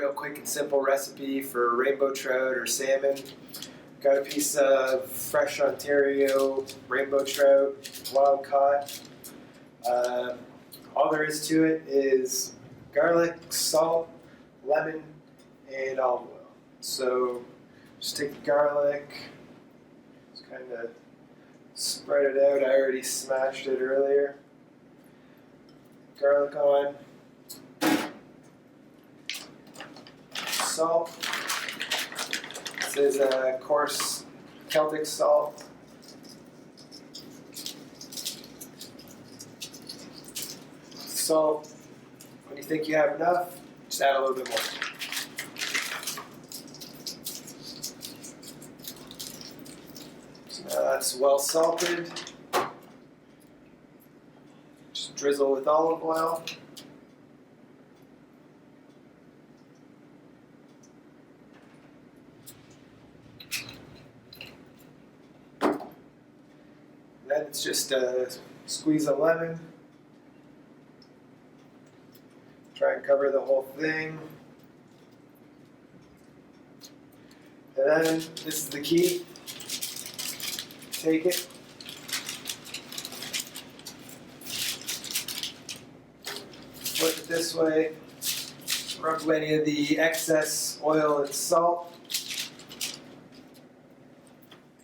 real quick and simple recipe for rainbow trout or salmon. Got a piece of fresh Ontario rainbow trout, wild caught. All there is to it is garlic, salt, lemon, and olive oil. So just take the garlic, just kind of spread it out. I already smashed it earlier. Garlic on. Salt. This is a coarse Celtic salt. Salt, when you think you have enough, just add a little bit more. So now that's well salted. Just drizzle with olive oil. Then it's just a squeeze of lemon. Try and cover the whole thing. And then, this is the key. Take it. Flip it this way. Rub any of the excess oil and salt.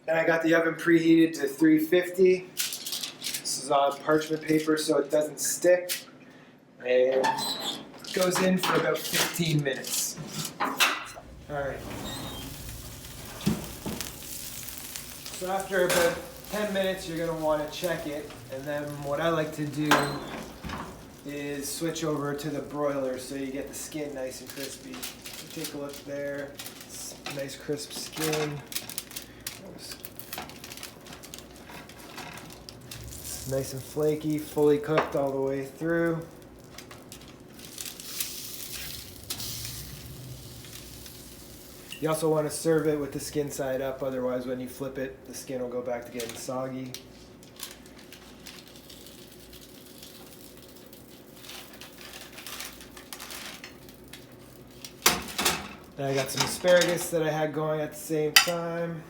Then I got the oven preheated to 350. This is on parchment paper so it doesn't stick. And it goes in for about 15 minutes. Alright. So after about 10 minutes you're going to want to check it. And then what I like to do is switch over to the broiler so you get the skin nice and crispy. So take a look there. It's nice crisp skin. It's nice and flaky, fully cooked all the way through. You also want to serve it with the skin side up, otherwise when you flip it, the skin will go back to getting soggy. Then I got some asparagus that I had going at the same time.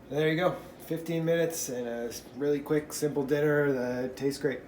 And there you go, 15 minutes and a really quick, simple dinner that tastes great.